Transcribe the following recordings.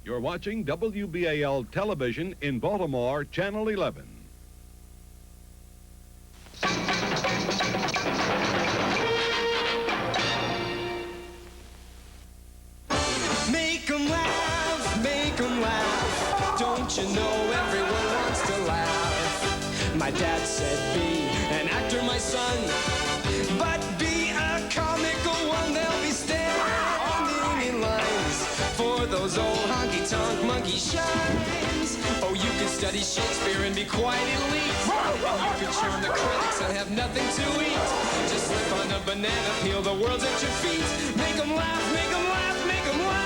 You're watching WBAL Television in Baltimore, Channel 11. Make 'em laugh, make 'em laugh. Don't you know everyone wants to laugh? My dad said be an actor, my son, but be a comical one. They'll be standing in lines for those old honky-tonk monkey shines. Oh, you could study Shakespeare and be quite elite. You could charm the critics and have nothing to eat. Just slip on a banana peel, the world's at your feet. Make 'em laugh, make 'em laugh, make 'em laugh.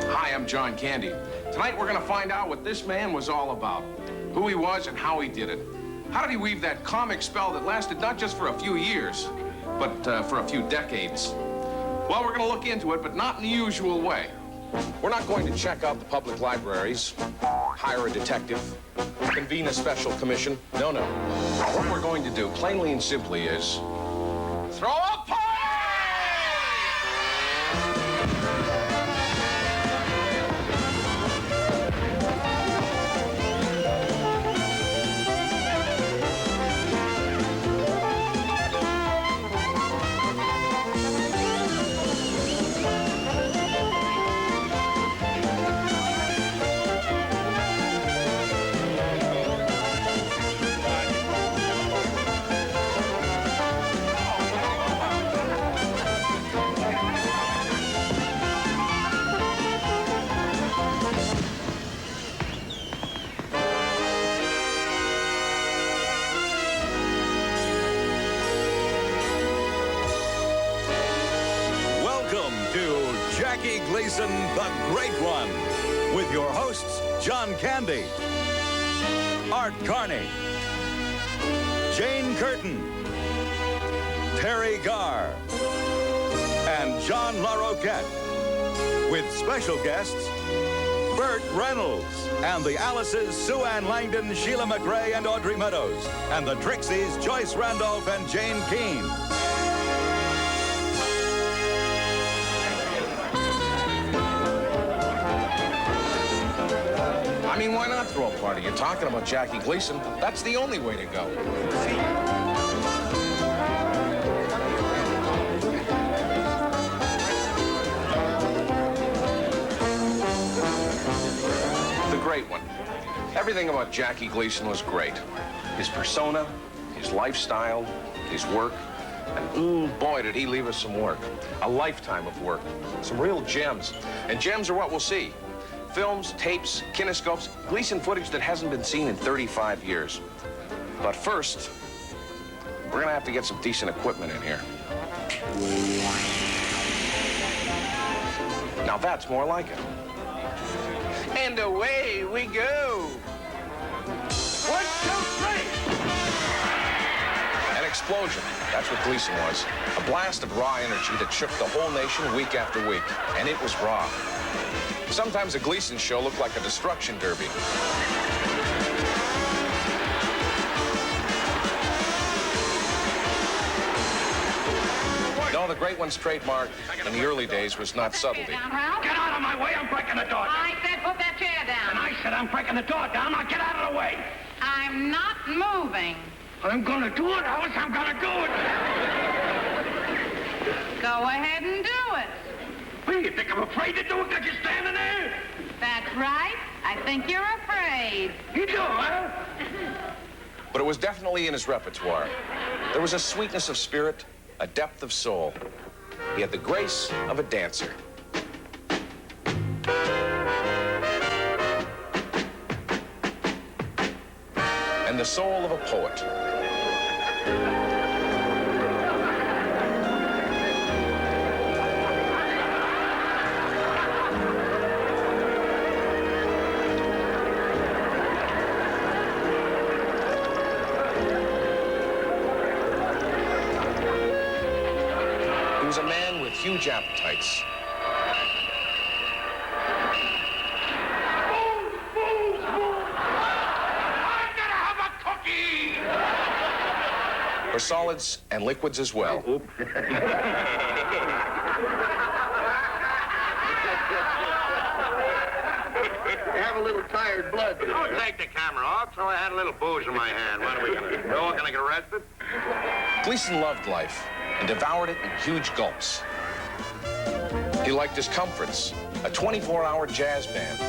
Hi, I'm John Candy. Tonight we're going to find out what this man was all about, who he was and how he did it. How did he weave that comic spell that lasted not just for a few years, but for a few decades? Well, we're going to look into it, but not in the usual way. We're not going to check out the public libraries, hire a detective, convene a special commission. No, no. What we're going to do, plainly and simply, is throw a party! Gleason The Great One, with your hosts, John Candy, Art Carney, Jane Curtin, Terry Garr, and John LaRoquette, with special guests, Burt Reynolds, and the Alices, Sue Ann Langdon, Sheila McRae, and Audrey Meadows, and the Trixies, Joyce Randolph and Jane Keane. I mean, why not throw a party? You're talking about Jackie Gleason. That's the only way to go. The Great One. Everything about Jackie Gleason was great. His persona, his lifestyle, his work, and boy, did he leave us some work. A lifetime of work. Some real gems. And gems are what we'll see. Films, tapes, kinescopes, Gleason footage that hasn't been seen in 35 years. But first, we're gonna have to get some decent equipment in here. Now that's more like it. And away we go. 1, 2, 3. An explosion. That's what Gleason was. A blast of raw energy that shook the whole nation week after week. And it was raw. Sometimes a Gleason show looked like a destruction derby. No, the Great One's trademark in the early days was not subtlety. Get out of my way, I'm breaking the door down. I said put that chair down. And I said I'm breaking the door down, now get out of the way. I'm not moving. I'm gonna do it, Alice, I'm gonna do it. Go ahead and do it. What, you think I'm afraid to do it because you're standing there? That's right. I think you're afraid. You do, huh? But it was definitely in his repertoire. There was a sweetness of spirit, a depth of soul. He had the grace of a dancer. And the soul of a poet. huge appetites. I'm gonna have a cookie! For solids and liquids as well. You have a little tired blood. Don't take the camera off till I had a little booze in my hand. What are we gonna do? We're all gonna get arrested? Gleason loved life and devoured it in huge gulps. He liked his comforts, a 24-hour jazz band,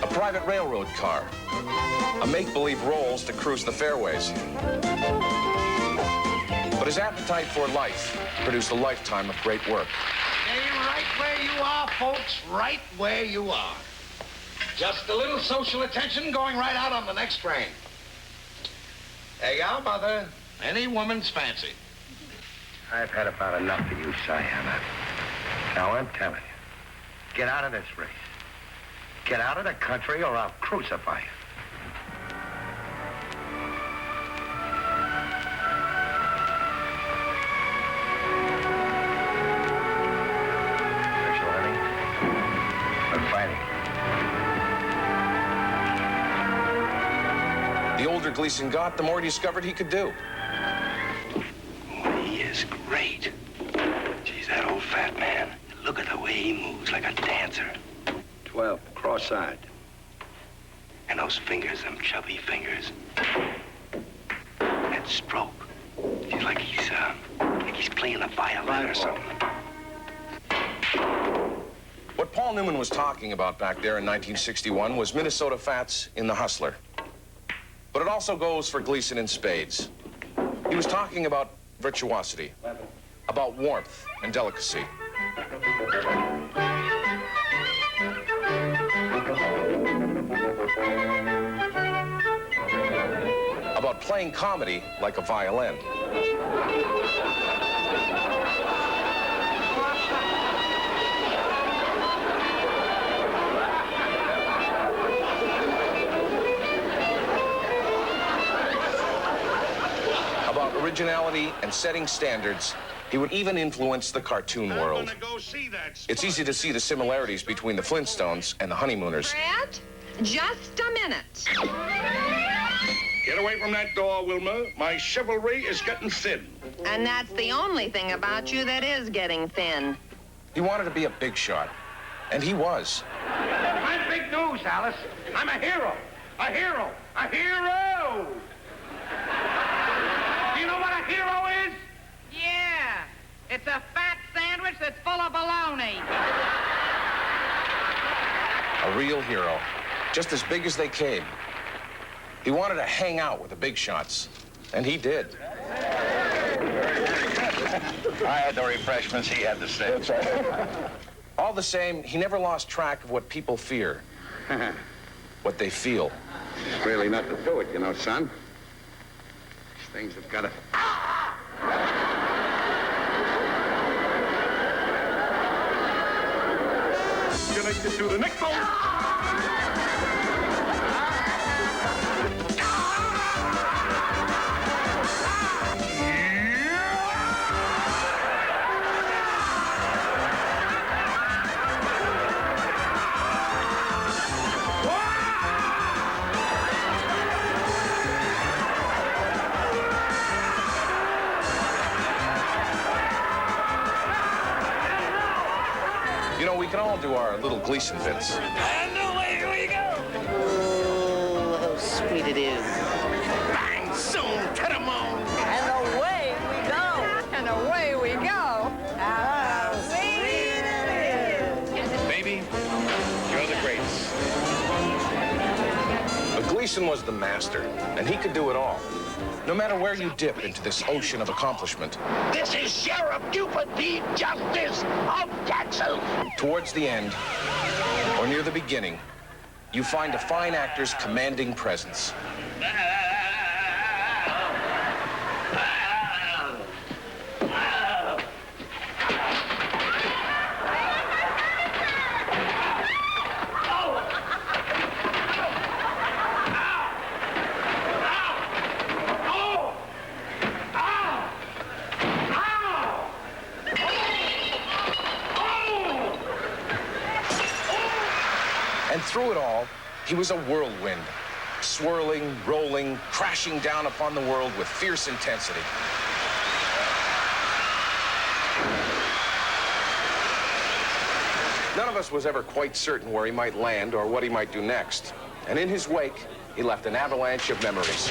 a private railroad car, a make-believe Rolls to cruise the fairways. But his appetite for life produced a lifetime of great work. Stay right where you are, folks, right where you are. Just a little social attention going right out on the next train. Hey, y'all, Mother. Any woman's fancy. I've had about enough of you, Sayana. Now, I'm telling you, get out of this race. Get out of the country or I'll crucify you. Rachel, honey, we're fighting. The older Gleason got, the more he discovered he could do. He is great. Geez, that old fat man. Look at the way he moves, like a dancer. 12, cross-eyed. And those fingers, them chubby fingers. That stroke. He's like he's playing the violin or something. What Paul Newman was talking about back there in 1961 was Minnesota Fats in The Hustler. But it also goes for Gleason in spades. He was talking about virtuosity, about warmth and delicacy. About playing comedy like a violin. About originality and setting standards. He would even influence the cartoon world. It's easy to see the similarities between the Flintstones and the Honeymooners. Brett, just a minute. Get away from that door, Wilma. My chivalry is getting thin. And that's the only thing about you that is getting thin. He wanted to be a big shot, and he was. I'm big news, Alice. I'm a hero. A hero. A hero! Do you know what a hero is? Yeah, it's a fat sandwich that's full of bologna. A real hero, just as big as they came. He wanted to hang out with the big shots, and he did. I had the refreshments, he had the steaks. All the same, he never lost track of what people fear, what they feel. There's really nothing to it, you know, son. These things have got to... Connected to the neck bone. You know, we can all do our little Gleason bits. And away we go! Oh, how sweet it is. Bang, zoom, to the moon! And away we go. And away we go. How sweet it is. Baby, you're the greatest. But Gleason was the master, and he could do it all. No matter where you dip into this ocean of accomplishment. This is Sheriff Cupid, the Justice of Texas. Towards the end, or near the beginning, you find a fine actor's commanding presence. And through it all, he was a whirlwind, swirling, rolling, crashing down upon the world with fierce intensity. None of us was ever quite certain where he might land or what he might do next. And in his wake, he left an avalanche of memories.